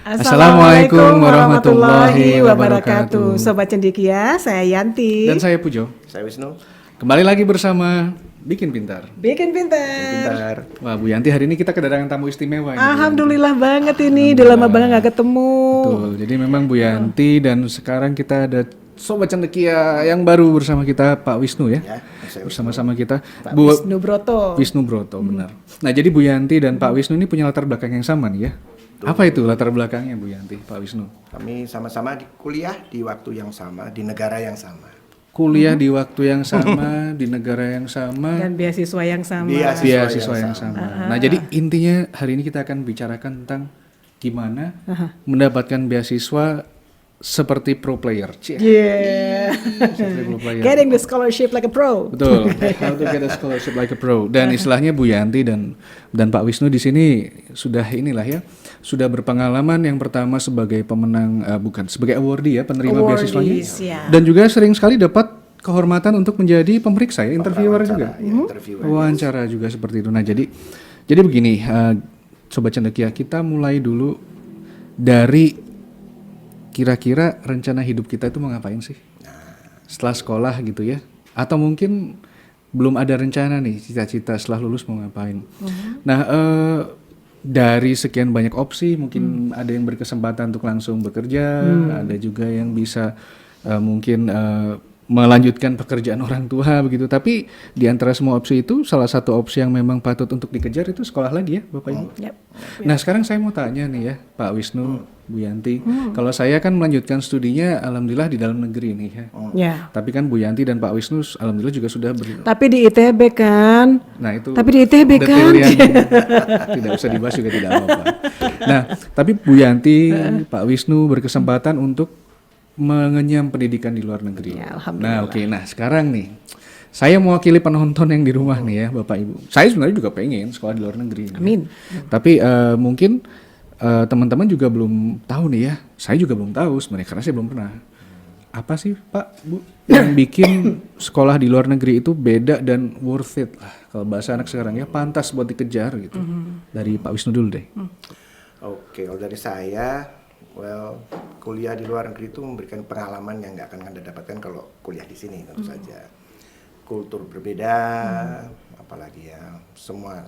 Assalamualaikum warahmatullahi wabarakatuh. Sobat Cendekia, saya Yanti. Dan saya Pujo. Saya Wisnu. Kembali lagi bersama Bikin Pintar. Bikin Pintar. Wah, Bu Yanti, hari ini kita kedatangan tamu istimewa. Alhamdulillah banget ini, udah lama banget gak ketemu. Betul, jadi memang Bu Yanti dan sekarang kita ada Sobat Cendekia yang baru bersama kita, Pak Wisnu ya. Bersama-sama kita. Pak Wisnu Broto. Wisnu Broto, benar. Nah, jadi Bu Yanti dan Pak Wisnu ini punya latar belakang yang sama nih ya. Apa itu latar belakangnya Bu Yanti, Pak Wisnu? Kami sama-sama di kuliah di waktu yang sama, di negara yang sama. Kuliah di waktu yang sama, di negara yang sama. Dan beasiswa yang sama. Beasiswa yang sama. Nah, jadi intinya hari ini kita akan bicarakan tentang gimana mendapatkan beasiswa seperti pro player. Seperti pro player. Getting the scholarship like a pro. Betul. How to get a scholarship like a pro. Dan istilahnya Bu Yanti dan Pak Wisnu di sini sudah inilah ya, sudah berpengalaman yang pertama sebagai pemenang sebagai awardee ya, penerima beasiswanya. Ya. Dan juga sering sekali dapat kehormatan untuk menjadi pemeriksa ya, interviewer juga. Wawancara juga seperti itu. Nah, jadi begini, Sobat Cendekia, kita mulai dulu dari kira-kira rencana hidup kita itu mau ngapain sih? Setelah sekolah gitu ya. Atau mungkin belum ada rencana nih, cita-cita setelah lulus mau ngapain. Nah, dari sekian banyak opsi, mungkin ada yang berkesempatan untuk langsung bekerja, ada juga yang bisa mungkin melanjutkan pekerjaan orang tua begitu. Tapi di antara semua opsi itu, salah satu opsi yang memang patut untuk dikejar itu sekolah lagi ya, Bapak Ibu. Nah, sekarang saya mau tanya nih ya, Pak Wisnu, Bu Yanti. Kalau saya kan melanjutkan studinya, alhamdulillah di dalam negeri nih ya. Tapi kan Bu Yanti dan Pak Wisnu, alhamdulillah juga sudah Tapi di ITB kan? Nah itu. Tapi di ITB kan? Yang tidak usah dibahas juga tidak apa-apa. Nah, tapi Bu Yanti, Pak Wisnu berkesempatan untuk mengenyam pendidikan di luar negeri. Ya, alhamdulillah. Nah, oke. Nah, sekarang nih, saya mewakili penonton yang di rumah nih ya, Bapak Ibu. Saya sebenarnya juga pengen sekolah di luar negeri. Amin. Ya. Tapi mungkin teman-teman juga belum tahu nih ya. Saya juga belum tahu sebenarnya karena saya belum pernah. Apa sih Pak, Bu, yang bikin sekolah di luar negeri itu beda dan worth it lah, kalau bahasa anak sekarang ya, pantas buat dikejar gitu. Dari Pak Wisnu dulu deh. Oke, kalau dari saya, kuliah di luar negeri itu memberikan pengalaman yang nggak akan Anda dapatkan kalau kuliah di sini, tentu saja. Kultur berbeda, apalagi ya, semua.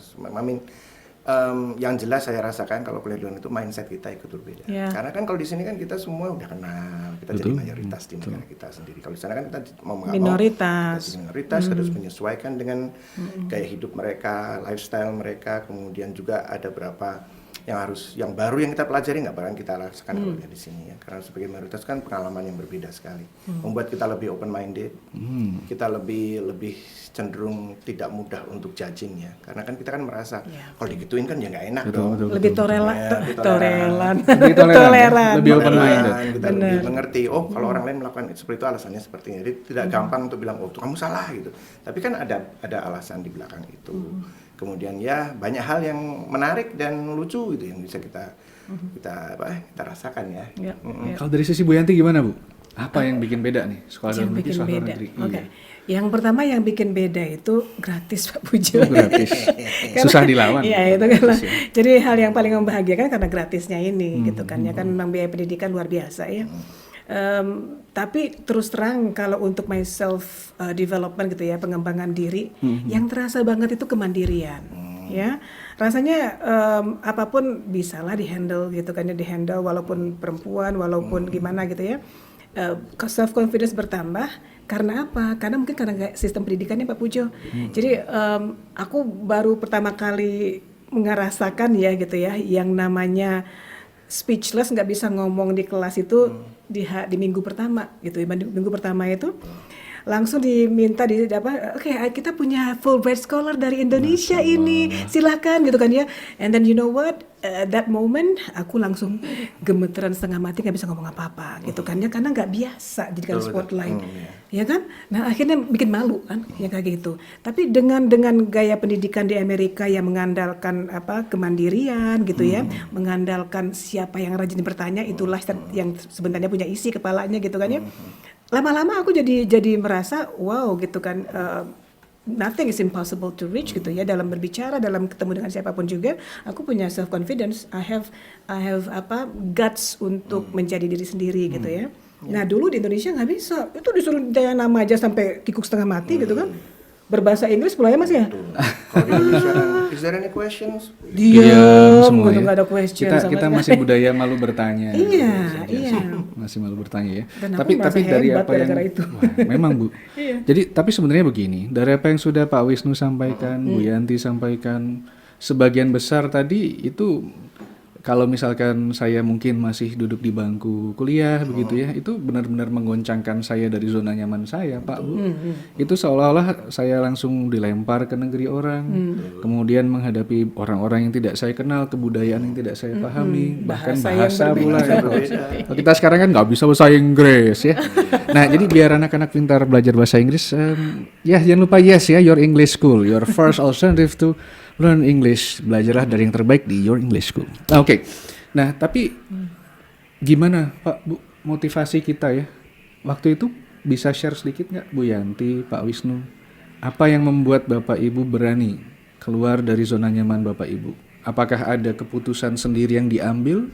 Yang jelas saya rasakan kalau kuliah di luar itu mindset kita ikut berbeda. Karena kan kalau di sini kan kita semua udah kenal, kita jadi mayoritas di negara kita sendiri. Kalau di sana kan kita mau minoritas, harus menyesuaikan dengan gaya hidup mereka, lifestyle mereka, kemudian juga ada berapa yang baru yang kita pelajari nggak bakal kita rasakan kalau di sini ya, karena sebagai mayoritas kan pengalaman yang berbeda sekali, membuat kita lebih open minded, kita lebih cenderung tidak mudah untuk judging ya, karena kan kita kan merasa kalau digituin kan ya nggak enak dong. Lebih toleran, lebih open minded, kita lebih mengerti. Oh kalau orang lain melakukan seperti itu alasannya seperti ini, jadi tidak gampang untuk bilang oh kamu salah gitu, tapi kan ada alasan di belakang itu. Kemudian ya banyak hal yang menarik dan lucu gitu yang bisa kita rasakan ya. Kalau dari sisi Bu Yanti gimana Bu? Apa yang bikin beda nih sekolah dalam negeri, sekolah luar negeri? Oke. Yang pertama yang bikin beda itu gratis Pak Pujo. Gratis. Susah dilawan. Iya itu kan. Jadi hal yang paling membahagiakan karena gratisnya ini gitu kan ya, kan memang biaya pendidikan luar biasa ya. Tapi terus terang kalau untuk myself development gitu ya, pengembangan diri, yang terasa banget itu kemandirian, ya. Rasanya apapun bisalah dihandle gitu kan ya, dihandle walaupun perempuan, walaupun gimana gitu ya. Self confidence bertambah karena apa? Karena mungkin karena sistem pendidikannya Pak Pujo. Jadi aku baru pertama kali merasakan ya gitu ya, yang namanya speechless, nggak bisa ngomong di kelas itu di minggu pertama gitu. Minggu pertama itu langsung diminta oke, kita punya Fulbright Scholar dari Indonesia ini, silakan gitu kan ya. And then you know what, that moment aku langsung gemeteran setengah mati, nggak bisa ngomong apa-apa gitu kan ya, karena nggak biasa jadikan spotlight, ya kan. Nah akhirnya bikin malu kan, yang kayak gitu. Tapi dengan gaya pendidikan di Amerika yang mengandalkan kemandirian gitu ya, mengandalkan siapa yang rajin bertanya, itulah yang sebenarnya punya isi kepalanya gitu kan ya. Lama-lama aku jadi merasa wow gitu kan, nothing is impossible to reach gitu ya, dalam berbicara, dalam ketemu dengan siapapun juga aku punya self confidence, I have guts untuk menjadi diri sendiri gitu ya. Nah dulu di Indonesia nggak bisa, itu disuruh daya nama aja sampai kikuk setengah mati gitu kan, berbahasa Inggris pulangnya Mas ya. Kalau di Indonesia, is there any questions? Diam semua ya. Nggak ada question Kita masih budaya malu bertanya. Iya. Masih malu bertanya ya. Dan aku Tapi merasa dari hebat apa yang gara-gara itu. Wah, memang Bu. Iya. Jadi tapi sebenarnya begini, dari apa yang sudah Pak Wisnu sampaikan, Bu Yanti sampaikan, sebagian besar tadi itu kalau misalkan saya mungkin masih duduk di bangku kuliah begitu ya, itu benar-benar menggoncangkan saya dari zona nyaman saya, Pak Bu. Itu seolah-olah saya langsung dilempar ke negeri orang, kemudian menghadapi orang-orang yang tidak saya kenal, kebudayaan yang tidak saya pahami, bahkan bahasa pula. Kalau kita sekarang kan nggak bisa bahasa Inggris ya. Nah, jadi biar anak-anak pintar belajar bahasa Inggris, ya jangan lupa yes ya, Your English School, your first alternative to learn English. Belajarlah dari yang terbaik di Your English School. Oke. Nah, tapi gimana Pak Bu motivasi kita ya? Waktu itu bisa share sedikit nggak Bu Yanti, Pak Wisnu? Apa yang membuat Bapak Ibu berani keluar dari zona nyaman Bapak Ibu? Apakah ada keputusan sendiri yang diambil?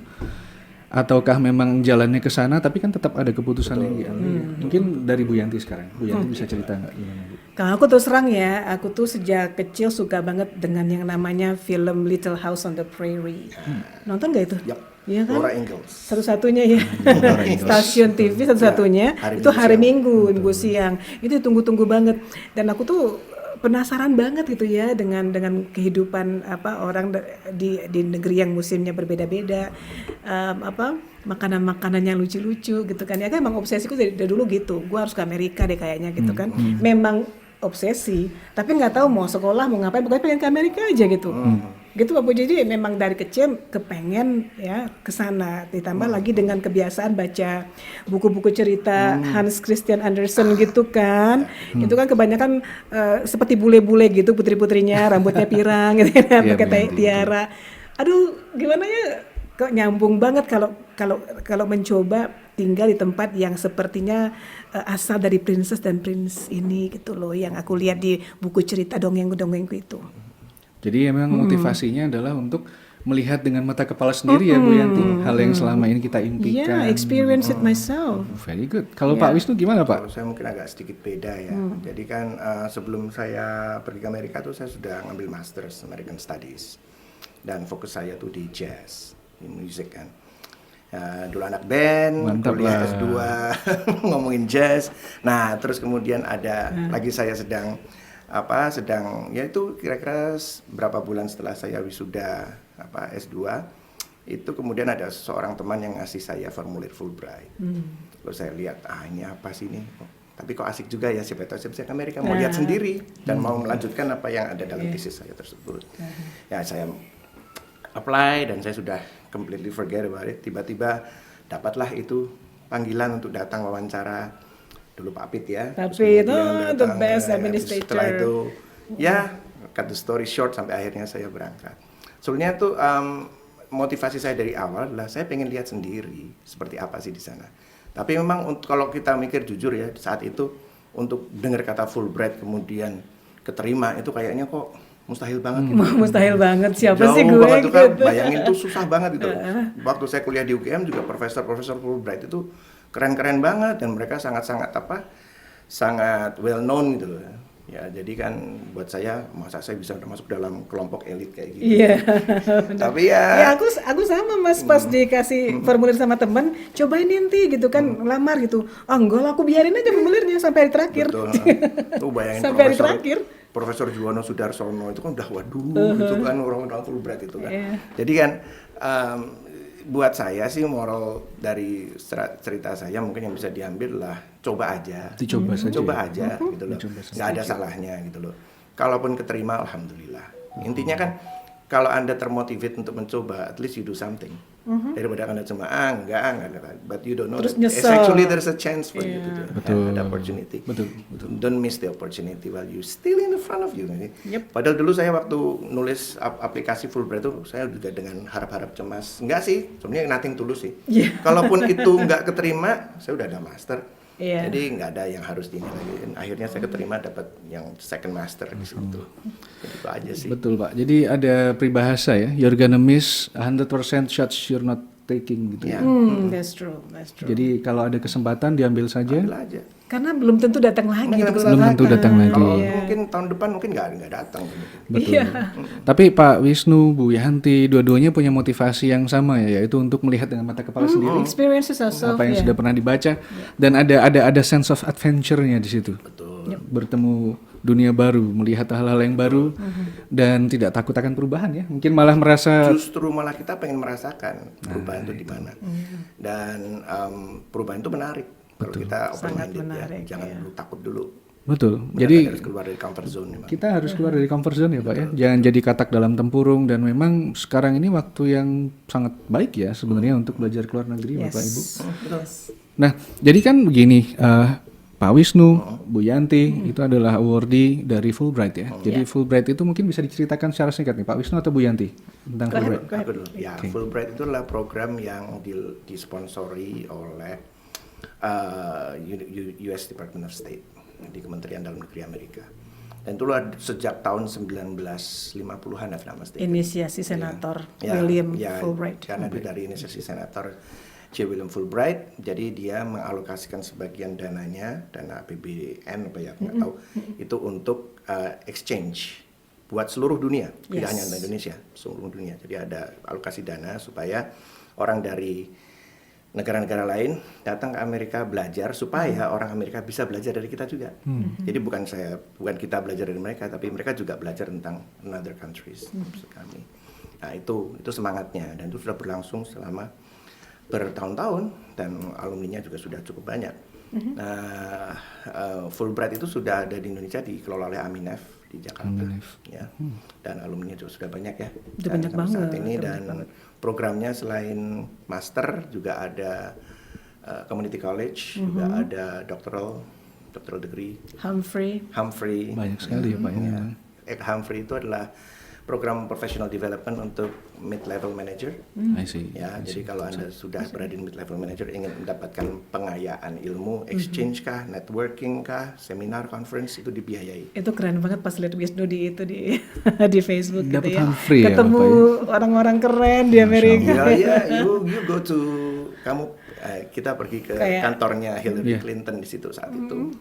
Ataukah memang jalannya ke sana tapi kan tetap ada keputusan yang diambil? Mungkin dari Bu Yanti sekarang. Bu Yanti bisa cerita nggak gimana Bu? Kalau aku terus terang ya, aku tuh sejak kecil suka banget dengan yang namanya film Little House on the Prairie. Nonton gak itu? Yap. Iya kan? Laura Ingalls. Satu-satunya ya. Stasiun TV satu-satunya. Itu hari Minggu siang. Itu tunggu-tunggu banget. Dan aku tuh penasaran banget gitu ya dengan kehidupan orang di negeri yang musimnya berbeda-beda, makanan-makanan yang lucu-lucu gitu kan ya, kan emang obsesiku dari dulu gitu, gue harus ke Amerika deh kayaknya gitu kan, memang obsesi, tapi nggak tahu mau sekolah mau ngapain, pokoknya pengen ke Amerika aja gitu. Gitu Pak Bu, jadi memang dari kecil kepengen ya ke sana, ditambah lagi dengan kebiasaan baca buku-buku cerita Hans Christian Andersen gitu kan. Itu kan kebanyakan seperti bule-bule gitu, putri-putrinya rambutnya pirang gitu kan, pakai tiara. Aduh, gimana ya? Kok nyambung banget kalau mencoba tinggal di tempat yang sepertinya asal dari princess dan prince ini gitu loh, yang aku lihat di buku cerita dongeng-dongengku itu. Jadi memang motivasinya adalah untuk melihat dengan mata kepala sendiri ya Bu Yanti, hal yang selama ini kita impikan. Yeah, experience it myself. Very good. Kalau Pak Wisnu gimana Pak? Kalau saya mungkin agak sedikit beda ya. Jadi kan sebelum saya pergi ke Amerika tuh saya sudah ngambil Masters American Studies. Dan fokus saya tuh di jazz, di music kan. Dulu anak band, mantap kuliah lah. S2 ngomongin jazz. Nah, terus kemudian ada lagi saya sedang ya itu kira-kira berapa bulan setelah saya wisuda S2 itu kemudian ada seorang teman yang ngasih saya formulir Fulbright. Lalu saya lihat ini apa sih ini, tapi kok asik juga ya, siapa tahu saya bisa ke Amerika, mau lihat sendiri dan mau melanjutkan apa yang ada dalam tesis saya tersebut. Ya saya apply dan saya sudah completely forget about it. Tiba-tiba dapatlah itu panggilan untuk datang wawancara. Dulu Pak Pit ya. Tapi itu the best administrator. Setelah itu ya cut the story short sampai akhirnya saya berangkat. Sebenarnya tuh motivasi saya dari awal adalah saya pengen lihat sendiri seperti apa sih di sana. Tapi memang kalau kita mikir jujur ya saat itu untuk dengar kata Fulbright kemudian keterima itu kayaknya kok mustahil banget gitu. Mustahil banget, siapa jauh sih gue banget gitu. Kan, bayangin tuh susah banget gitu. Waktu saya kuliah di UGM juga profesor Fulbright itu keren-keren banget dan mereka sangat well known gitu loh. Ya, jadi kan buat saya masa saya bisa masuk dalam kelompok elit kayak gitu. Iya. Tapi ya aku sama Mas pas dikasih formulir sama teman, cobain nanti gitu kan, lamar gitu. Enggak lah, aku biarin aja formulirnya sampai hari terakhir. Betul. Tuh bayangin sampai hari terakhir. Profesor Juwono Sudarsono itu kan udah waduh gitu kan orang-orang Fulbright itu kan. Jadi kan buat saya sih moral dari cerita saya mungkin yang bisa diambil lah coba aja. Dicoba saja. Coba aja gitu loh. Nggak ada salahnya gitu loh. Kalaupun keterima alhamdulillah. Intinya kan kalau Anda termotivate untuk mencoba, at least you do something. Daripada Anda cuma enggak, but you don't know. It's actually there's a chance for you to do that opportunity. Betul. Don't miss the opportunity while you still in the front of you. Padahal dulu saya waktu nulis aplikasi Fulbright itu saya juga dengan harap-harap cemas. Enggak sih, sebenarnya nothing tulus sih. Kalaupun itu enggak keterima, saya udah ada master. Iya. Jadi nggak ada yang harus ini lagi. Dan akhirnya saya keterima dapat yang second master di situ. Jadi itu aja sih. Betul Pak. Jadi ada peribahasa ya, you're gonna miss 100% shots you're not taking gitu. Ya. That's true. Jadi kalau ada kesempatan diambil saja. Ambil aja. Karena belum tentu datang lagi. Mungkin gitu. Belum tentu datang lagi. Kalau mungkin tahun depan mungkin nggak datang. Betul. Tapi Pak Wisnu, Bu Yanti, dua-duanya punya motivasi yang sama ya, yaitu untuk melihat dengan mata kepala sendiri Experiences ourselves. apa yang sudah pernah dibaca dan ada sense of adventure-nya di situ. Betul. Bertemu dunia baru, melihat hal-hal yang baru dan tidak takut akan perubahan ya. Mungkin malah merasa Justru malah kita pengen merasakan perubahan itu di mana. Dan perubahan itu menarik. Kalau kita open Sangat minded ya, menarik, jangan dulu takut dulu. betul. Benar, Jadi harus keluar dari comfort zone memang. kita harus keluar dari comfort zone ya Pak ya. Jangan jadi katak dalam tempurung dan memang sekarang ini waktu yang sangat baik ya sebenarnya untuk belajar keluar negeri Bapak Ibu. Yes. Nah, jadi kan begini, Pak Wisnu, Bu Yanti itu adalah awardee dari Fulbright ya. Jadi Fulbright itu mungkin bisa diceritakan secara singkat nih Pak Wisnu atau Bu Yanti tentang Fulbright. Aku dulu. Ya, Fulbright itu adalah program yang disponsori oleh US Department of State di Kementerian Dalam Negeri Amerika. Dan itu sejak tahun 1950-an if not mistaken. Inisiasi Senator William Fulbright. Karena dari inisiasi Senator C. William Fulbright, jadi dia mengalokasikan sebagian dananya, dana APBN apa ya, nggak tahu, itu untuk exchange buat seluruh dunia, tidak hanya di Indonesia, seluruh dunia. Jadi ada alokasi dana supaya orang dari negara-negara lain datang ke Amerika belajar supaya orang Amerika bisa belajar dari kita juga. Jadi bukan kita belajar dari mereka, tapi mereka juga belajar tentang another countries maksud kami. Nah itu semangatnya dan itu sudah berlangsung selama bertahun-tahun dan alumninya juga sudah cukup banyak. Nah Fulbright itu sudah ada di Indonesia, dikelola oleh Aminef di Jakarta, ya. Dan alumninya juga sudah banyak ya. Udah Dan banyak sampai saat banget, ini udah dan banyak programnya selain master juga ada community college, juga ada doctoral degree. Humphrey. Banyak sekali ya Pak ya. Humphrey itu adalah program professional development untuk mid-level manager. I see. Ya, jadi kalau Anda sudah berada di mid-level manager ingin mendapatkan pengayaan ilmu, exchange kah, networking kah, seminar, conference itu dibiayai. Itu keren banget pas lihat Wisnu di di Facebook Dapat gitu ya. Humphrey ya, Ketemu Bapak orang-orang keren di Amerika. you go to kita pergi ke kantornya Hillary Clinton di situ saat itu.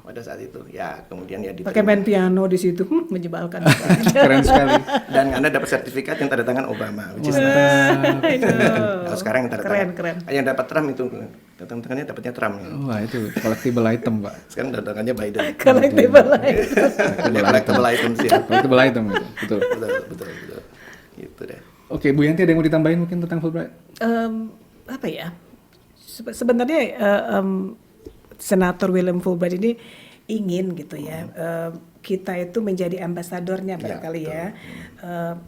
Pada saat itu, ya kemudian ya Pakai main piano di situ, menyebalkan. Keren sekali. Dan Anda dapat sertifikat yang tanda tangan Obama, which is nice. Nah, sekarang yang tanda tangan. Keren. Yang dapat Trump itu, tanda tangannya dapatnya Trump. Ya. Wah itu collectible item Pak. Sekarang tanda tangannya Biden. Collectible item. Collectible items ya. Collectible item itu. Betul. Betul. Gitu deh. Oke, Bu Yanti ada yang mau ditambahin mungkin tentang Fulbright? Apa ya? Sebenarnya Senator William Fulbright ini ingin gitu ya kita itu menjadi ambasadornya barangkali ya.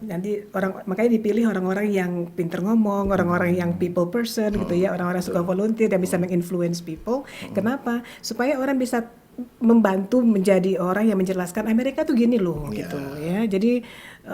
Nanti makanya dipilih orang-orang yang pinter ngomong, orang-orang yang people person gitu ya, orang-orang suka volunteer dan bisa menginfluence people. Kenapa? Supaya orang bisa membantu menjadi orang yang menjelaskan Amerika tuh gini loh gitu ya. Jadi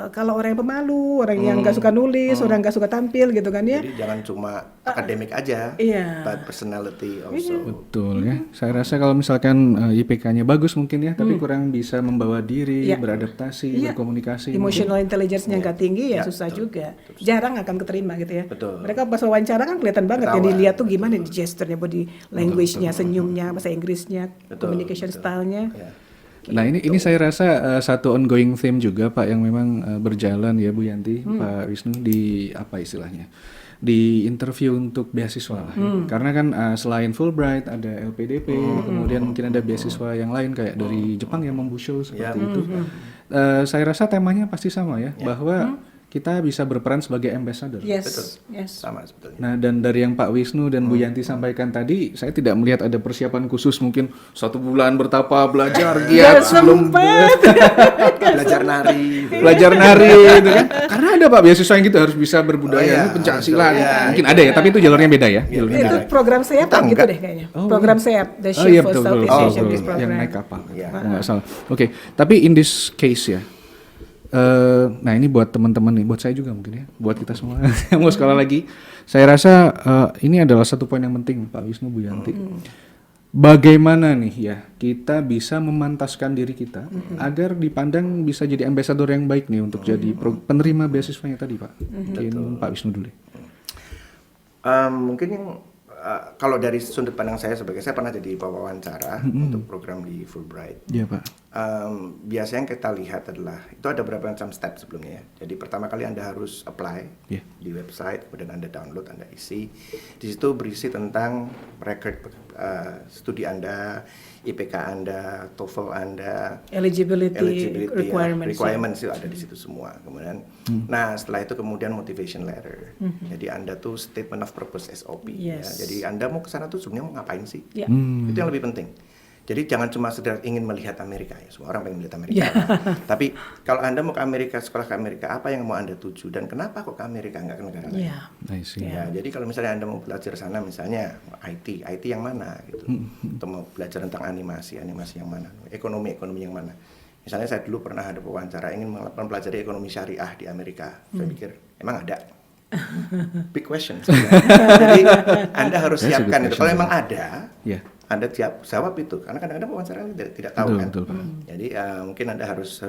kalau orang yang pemalu, orang yang nggak suka nulis, orang nggak suka tampil gitu kan ya. Jadi jangan cuma akademik aja, but personality also. Betul ya. Saya rasa kalau misalkan IPK-nya bagus mungkin ya, tapi kurang bisa membawa diri, beradaptasi, berkomunikasi. Emotional intelligence-nya nggak tinggi ya susah juga. Jarang akan keterima gitu ya. Mereka pas wawancara kan kelihatan banget yang dilihat tuh gimana di gesturnya, body language-nya, senyumnya, bahasa Inggrisnya, communication style-nya. Nah ini saya rasa satu ongoing theme juga Pak yang memang berjalan ya Bu Yanti, Pak Wisnu di apa istilahnya, di interview untuk beasiswa lah. Karena kan selain Fulbright ada LPDP, kemudian mungkin ada beasiswa yang lain kayak dari Jepang yang Mombusho seperti itu. Saya rasa temanya pasti sama ya, bahwa kita bisa berperan sebagai ambassador. Yes. Sama sebetulnya. Nah dan dari yang Pak Wisnu dan Bu Yanti sampaikan tadi, saya tidak melihat ada persiapan khusus mungkin 1 bulan bertapa belajar giat sebelum belajar nari gitu kan. Karena ada Pak beasiswa yang gitu harus bisa berbudaya, pencaksilat. Mungkin ada ya, tapi itu jalurnya beda ya. Itu program SEAP gitu deh kayaknya. Program SEAP, The Shift for Southeast Asian Peace Program. Yang naik kapal. Nggak salah. Oke, tapi in this case ya. Nah ini buat teman-teman nih, buat saya juga mungkin ya, buat kita semua yang mau sekolah lagi. Saya rasa ini adalah satu poin yang penting Pak Wisnu, Bu Yanti. bagaimana nih ya kita bisa memantaskan diri kita agar dipandang bisa jadi ambasador yang baik nih untuk jadi penerima beasiswanya tadi Pak. Mungkin Pak Wisnu dulu. Mungkin yang kalau dari sudut pandang saya saya pernah jadi pewawancara untuk program di Fulbright. Iya Pak. Biasanya yang kita lihat adalah itu ada beberapa macam step sebelumnya ya. Jadi pertama kali Anda harus apply di website, kemudian Anda download, Anda isi. Di situ berisi tentang record studi Anda, IPK Anda, TOEFL Anda, eligibility requirements itu ada di situ semua. Kemudian, nah setelah itu kemudian motivation letter. Jadi Anda tuh statement of purpose SOP. Ya. Jadi Anda mau ke sana tuh sebenarnya mau ngapain sih? Itu yang lebih penting. Jadi jangan cuma sekedar ingin melihat Amerika ya, semua orang pengen melihat Amerika. Tapi kalau Anda mau ke Amerika, sekolah ke Amerika, apa yang mau Anda tuju dan kenapa kok ke Amerika nggak ke negara lain? Ya, jadi kalau misalnya Anda mau belajar sana misalnya IT yang mana gitu, atau mau belajar tentang animasi yang mana, ekonomi yang mana. Misalnya saya dulu pernah ada wawancara ingin mempelajari ekonomi syariah di Amerika. Saya pikir emang ada. Big question. Jadi Anda harus siapkan itu. Kalau memang ada, Anda jawab itu. Karena kadang-kadang wawancara tidak tahu kan. Jadi mungkin Anda harus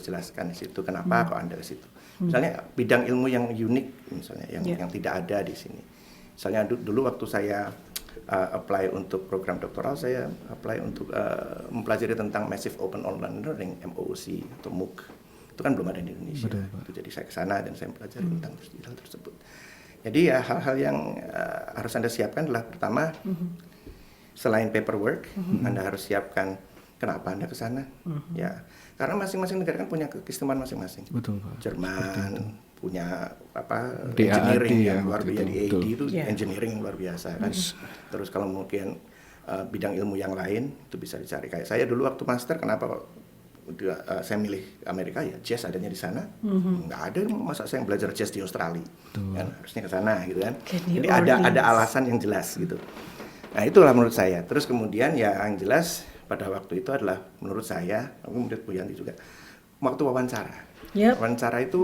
jelaskan di situ kenapa kok Anda ke situ. Misalnya bidang ilmu yang unik, misalnya yang tidak ada di sini. Misalnya dulu waktu saya apply untuk program doktoral, saya apply untuk mempelajari tentang Massive Open Online Learning (MOOC) atau MOOC. Itu kan belum ada di Indonesia. Itu jadi saya ke sana dan saya mempelajari tentang hal tersebut. Jadi ya hal-hal yang harus Anda siapkan adalah pertama selain paperwork, Anda harus siapkan kenapa Anda ke sana. Ya, karena masing-masing negara kan punya keistimewaan masing-masing. Betul, Pak. Jerman punya DAAD engineering ya, yang luar biasa, DAAD itu Yeah. engineering yang luar biasa kan. Terus kalau mungkin bidang ilmu yang lain itu bisa dicari. Kayak saya dulu waktu master, kenapa kok saya milih Amerika ya, jazz adanya di sana. Nggak ada masa saya belajar jazz di Australia. Kan harusnya ke sana gitu kan. Jadi ada alasan yang jelas gitu. Nah, itulah menurut saya. Terus kemudian ya yang jelas pada waktu itu adalah menurut saya, kemudian Bu Yanti juga, waktu wawancara. Wawancara itu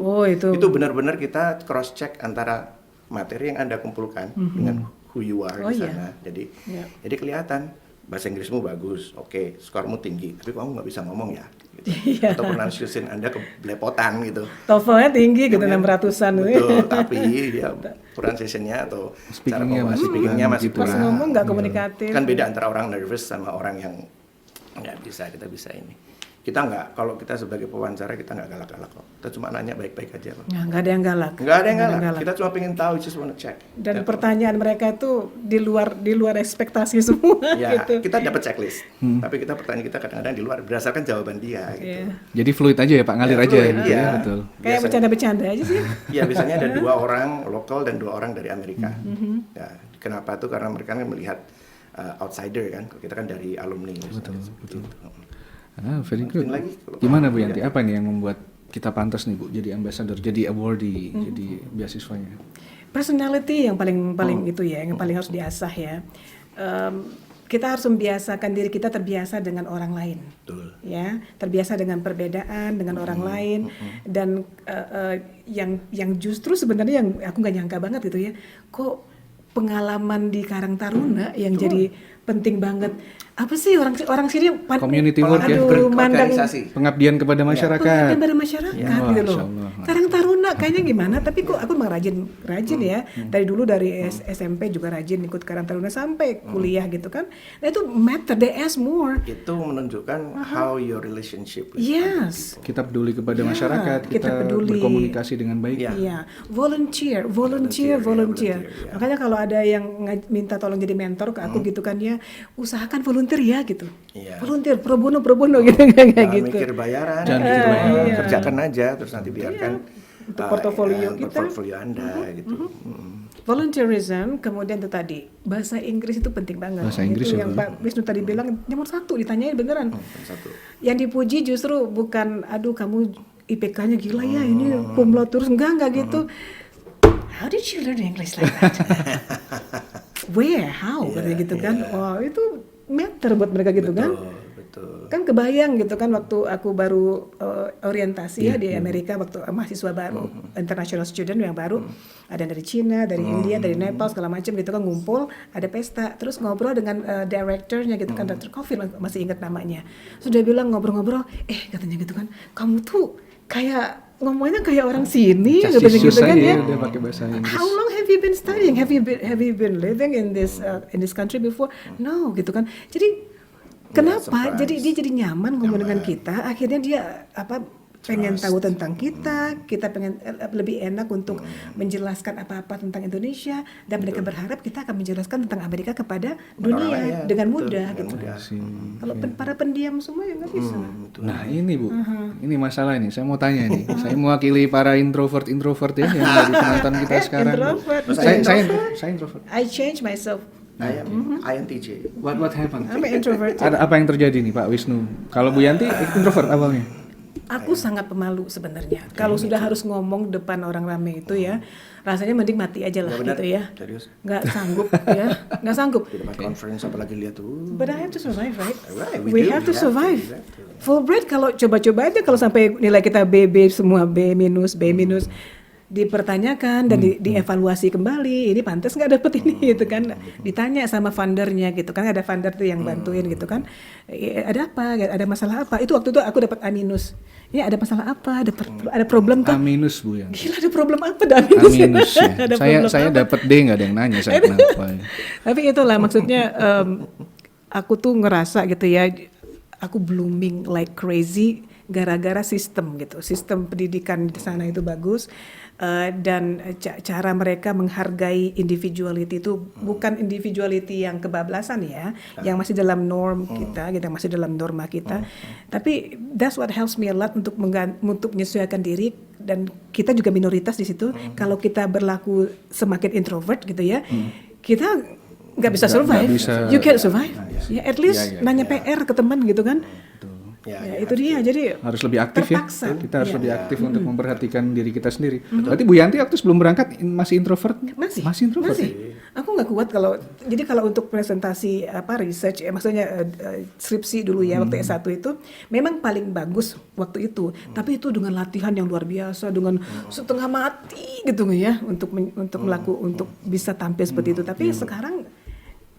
benar-benar kita cross check antara materi yang Anda kumpulkan dengan who you are di sana. Jadi kelihatan bahasa Inggrismu bagus, oke, skormu tinggi, tapi kamu nggak bisa ngomong ya, gitu. Atau pronunciation Anda kebelepotan gitu. TOEFL-nya tinggi gitu, 600-an. Betul, tapi ya pronunciation-nya atau speaking-nya masih pas kurang. ngomong nggak komunikatif. Kan beda antara orang nervous sama orang yang nggak bisa, kita bisa ini. Kita nggak, kalau kita sebagai pewawancara kita nggak galak-galak kok. Kita cuma nanya baik-baik aja kok. Nggak ada yang galak. Nggak ada yang galak. Kita cuma pengen tahu, just wanna check. Dan pertanyaan mereka itu di luar ekspektasi semua. Ya, gitu. kita dapat checklist. Tapi pertanyaan kita kadang-kadang di luar berdasarkan jawaban dia. Gitu. Jadi fluid aja ya Pak, ngalir aja ya. Iya, betul. Kayak bercanda-bercanda aja sih. Iya, biasanya ada 2 orang lokal dan 2 orang dari Amerika. Ya, kenapa tuh? Karena mereka kan melihat outsider kan. Kita kan dari alumni. Betul. Very good. Gimana Bu Yanti? Apa nih yang membuat kita pantas nih Bu jadi ambassador, jadi awardee, jadi beasiswanya? Personality yang paling itu ya, yang paling harus diasah ya. Kita harus membiasakan diri kita terbiasa dengan orang lain. Betul. Ya, terbiasa dengan perbedaan dengan orang lain dan yang justru sebenarnya yang aku nggak nyangka banget gitu ya. Kok pengalaman di Karang Taruna yang jadi penting banget. Apa sih orang sini community work ya, berorganisasi, pengabdian kepada masyarakat. Pengabdian kepada masyarakat gitu loh. Karang Taruna kayaknya gimana, tapi kok aku memang rajin ya. Dari dulu dari SMP juga rajin ikut Karang Taruna sampai kuliah gitu kan. Nah itu matter, they ask more. Itu menunjukkan how your relationship. Yes. Kita peduli kepada masyarakat, kita peduli. berkomunikasi dengan baik. Iya, volunteer. Makanya kalau ada yang minta tolong jadi mentor ke aku gitu kan ya, usahakan volunteer ya gitu. Volunteer pro bono gitu kayak gitu. Mikir bayaran, kerjakan aja terus nanti biarkan untuk portofolio kita. Portofolio Anda gitu. Volunteerism, kemudian itu tadi bahasa Inggris itu penting banget. Bahasa Inggris itu yang Pak Wisnu tadi bilang nomor 1 ditanyain beneran. Yang dipuji justru bukan aduh kamu IPK-nya gila ya ini cum laude terus enggak gitu. How did you learn English like that? Where? How? Gitu kan. Wah, itu matter buat mereka gitu kan. Betul. Kan kebayang gitu kan waktu aku baru orientasi ya di Amerika waktu mahasiswa baru, international student yang baru, ada dari Cina, dari India, dari Nepal segala macam gitu kan ngumpul, ada pesta, terus ngobrol dengan directornya gitu kan, Dr. Coffin masih ingat namanya. Sudah bilang ngobrol-ngobrol, katanya gitu kan, kamu tuh kayak ngomongnya kayak orang sini katanya gitu kan ya. Dia pakai bahasa Inggris. How long have you been studying? Have you been living in this country before? No gitu kan. Jadi kenapa? Jadi dia jadi nyaman ngomong dengan kita. Akhirnya dia pengen tahu tentang kita pengen lebih enak untuk menjelaskan apa-apa tentang Indonesia, dan mereka berharap kita akan menjelaskan tentang Amerika kepada dunia dengan mudah gitu. Kalau para pendiam semua ya nggak bisa. Nah ini Bu, ini masalah ini. Saya mau tanya nih. Saya mewakili para introvert ya yang ada di penonton kita sekarang. Introvert. Saya introvert. I change myself. I am INTJ. What happened? I'm an introvert. Ada apa yang terjadi nih Pak Wisnu? Kalau Bu Yanti introvert awalnya? Aku sangat pemalu sebenarnya. Kalau sudah harus ngomong depan orang ramai itu ya, rasanya mending mati aja lah gitu ya. Serius? Nggak sanggup ya, nggak sanggup. Di depan conference apalagi lihat tuh. But I have to survive, right? Right, We have to survive. Fulbright kalau coba-coba aja kalau sampai nilai kita BB semua B minus, dipertanyakan dan dievaluasi kembali, ini pantas nggak dapet ini gitu kan, ditanya sama fundernya gitu kan, ada funder tuh yang bantuin gitu kan, ada apa, ada masalah apa, itu waktu itu aku dapat A minus, ini ada masalah apa, ada problem A kan, minus Bu ya. gila ada problem apa, ada A minus, A minus ya. Ada problem Saya apa? dapat D nggak ada yang nanya saya kenapa. Ya. Tapi itulah maksudnya aku tuh ngerasa gitu ya, aku blooming like crazy gara-gara sistem gitu, sistem pendidikan di sana itu bagus. Dan cara mereka menghargai individuality itu bukan individuality yang kebablasan ya, yang masih dalam norm kita, gitu, masih dalam norma kita. Tapi that's what helps me a lot untuk menyesuaikan diri, dan kita juga minoritas di situ. Kalau kita berlaku semakin introvert gitu ya, kita nggak bisa survive. You can't survive. Ya at least nanya PR ke teman gitu kan. Ya, itu dia. Jadi harus lebih aktif terpaksa. Ya. Kita harus lebih aktif untuk memperhatikan diri kita sendiri. Berarti Bu Yanti waktu sebelum berangkat masih introvert? Masih introvert. Masih. Aku nggak kuat kalau untuk presentasi research, maksudnya skripsi dulu ya waktu S1 itu memang paling bagus waktu itu. Tapi itu dengan latihan yang luar biasa, dengan setengah mati gitu ya untuk bisa tampil seperti itu. Tapi sekarang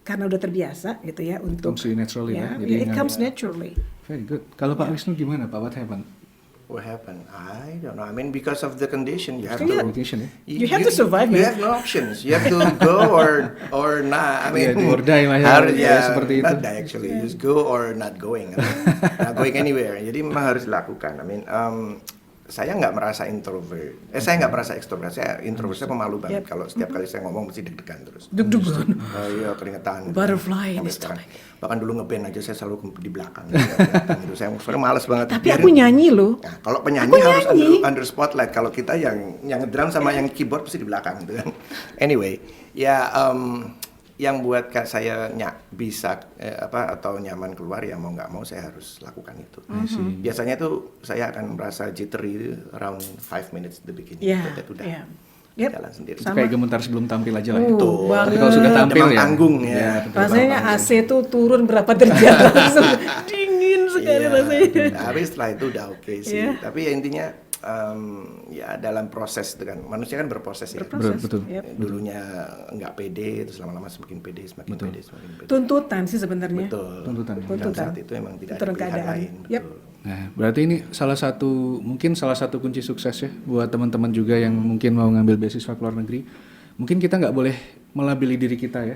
karena udah terbiasa gitu ya untuk naturally ya. Jadi it comes naturally. Very good. Kalau Pak Wisnu gimana Pak? What happened? What happened? I don't know. I mean, because of the condition, you have Communication, ya? You have to survive. You have no options. You have to go or not. I mean, or die lah ya, seperti itu. Not die actually. Just go or not going. Not going anywhere. Jadi memang harus dilakukan. I mean, saya nggak merasa introvert. Saya nggak merasa ekstrovert. Saya introvert. Saya pemalu banget. Kalau setiap kali saya ngomong mesti deg-degan terus. Deg-degan. Iya, keringetan. Butterfly in the stomach. Bahkan dulu ngeband aja saya selalu di belakang. Gitu. Saya sebenarnya malas banget. Tapi aku nyanyi loh. Nah, kalau penyanyi harus under spotlight. Kalau kita yang ngedrum sama yang keyboard pasti di belakang gitu kan. Anyway, ya yang buat saya bisa atau nyaman keluar, ya mau nggak mau saya harus lakukan itu. Biasanya tuh saya akan merasa jittery around 5 minutes the beginning. Udah. Jalan sendiri. Itu kayak gemetar sebelum tampil aja lah. Tuh. Tapi kalau sudah tampil ya. Panggung ya. Rasanya AC tuh turun berapa derajat langsung dingin sekali rasanya. Tapi setelah itu udah oke sih. Tapi ya intinya ya dalam proses dengan manusia kan berproses ya. Betul. Dulunya nggak pede, terus lama-lama semakin pede. Tuntutan sih sebenarnya. Betul. Tuntutan. Dan saat itu emang tidak ada pilihan lain. Nah, berarti ini salah satu kunci sukses ya buat teman-teman juga yang mungkin mau ngambil beasiswa ke luar negeri. Mungkin kita nggak boleh melabeli diri kita ya.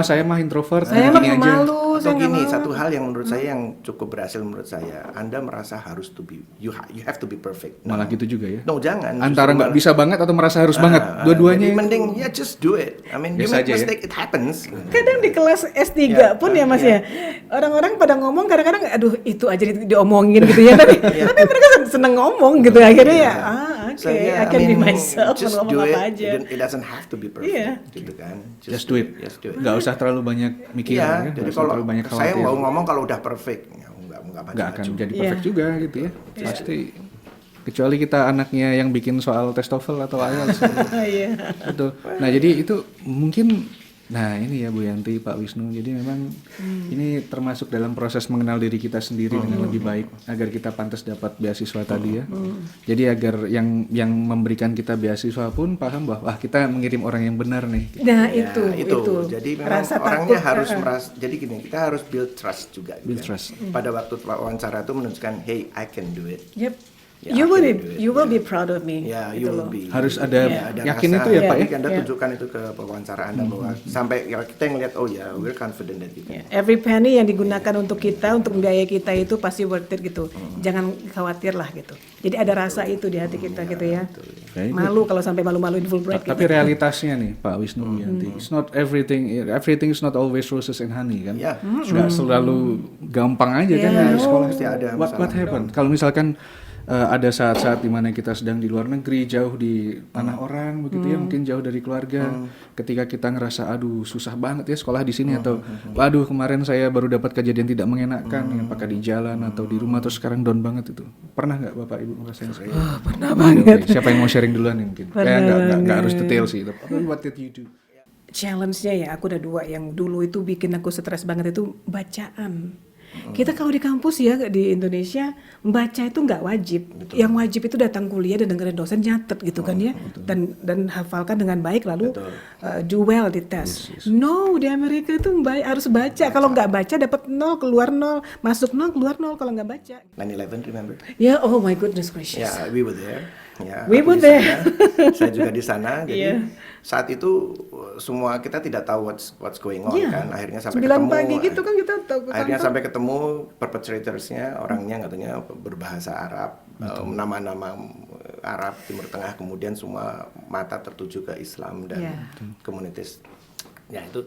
Saya mah introvert, saya mah gini aja. malu. Atau gini, satu hal yang menurut saya yang cukup berhasil menurut saya, Anda merasa harus to be, you have to be perfect. Malah gitu juga ya. No, jangan. Antara nggak bisa banget atau merasa harus banget. Dua-duanya. Mending just do it. I mean, you make mistake, it happens. Kadang di kelas S3 pun ya Mas ya. Orang-orang pada ngomong kadang-kadang aduh itu aja diomongin gitu ya. Tapi mereka seneng ngomong gitu akhirnya ya. I can be myself, just ngomong do it. apa aja. It doesn't have to be perfect, gitu kan. Just do it. Nggak usah terlalu banyak mikir. Iya, jadi kalau saya mau ngomong kalau udah perfect, nggak akan jadi perfect juga gitu ya. Pasti. Kecuali kita anaknya yang bikin soal tes TOEFL atau IELTS. Betul. Nah jadi itu mungkin Nah ini ya Bu Yanti, Pak Wisnu. Jadi memang ini termasuk dalam proses mengenal diri kita sendiri dengan lebih baik agar kita pantas dapat beasiswa tadi ya. Jadi agar yang memberikan kita beasiswa pun paham bahwa kita mengirim orang yang benar nih. Nah Ya, itu. Jadi memang Rasa orangnya takut, harus merasa. Jadi gini, kita harus build trust juga. Build gitu. trust. Pada waktu wawancara itu menunjukkan, hey, I can do it. Yep. Ya, You I will can be do it. you will be proud of me. Ya, gitu you will loh. be. Harus ada ada yakin rasa. itu ya Pak ya. Jadi Anda tunjukkan itu ke pewawancara Anda bahwa sampai kita yang lihat, oh ya, we're confident that you can. Every penny yang digunakan untuk kita, untuk membiayai kita itu pasti worth it gitu. Jangan khawatir lah gitu. Jadi ada rasa itu di hati kita gitu ya. Very good. Malu kalau sampai malu-maluin Fulbright. Tapi realitasnya nih Pak Wisnu Yanti, it's not everything is not always roses and honey kan. Ya. Nggak selalu gampang aja kan di sekolah. Pasti ada What masalah. happened? Kalau misalkan ada saat-saat dimana kita sedang di luar negeri, jauh di tanah orang begitu ya, mungkin jauh dari keluarga. Ketika kita ngerasa aduh susah banget ya sekolah di sini atau waduh kemarin saya baru dapat kejadian tidak mengenakan ya, apakah di jalan atau di rumah terus sekarang down banget itu. Pernah nggak Bapak Ibu ngerasain seperti itu? Pernah banget. Oke, siapa yang mau sharing duluan nih mungkin? Nggak harus detail sih. Tapi what did you do? Challenge-nya ya, aku ada 2 yang dulu itu bikin aku stres banget itu bacaan. Kita kalau di kampus ya di Indonesia membaca itu nggak wajib. Yang wajib itu datang kuliah dan dengerin dosen nyatet gitu kan ya, dan hafalkan dengan baik lalu do well di tes. No, di Amerika itu harus baca. Kalau nggak baca dapat 0, keluar 0, masuk 0, keluar 0 kalau nggak baca. 9/11 remember? Ya, oh my goodness gracious. Ya, we were there. Ya, We aku were di there. sana. Saya juga di sana. Jadi Iya. saat itu semua kita tidak tahu what's going on Iya. kan. Akhirnya sampai 9 ketemu. pagi gitu kan kita tahu ke Akhirnya kantor. sampai ketemu perpetrators-nya, orangnya katanya berbahasa Arab, nama-nama Arab Timur Tengah, kemudian semua mata tertuju ke Islam dan Iya. komunitas. Ya itu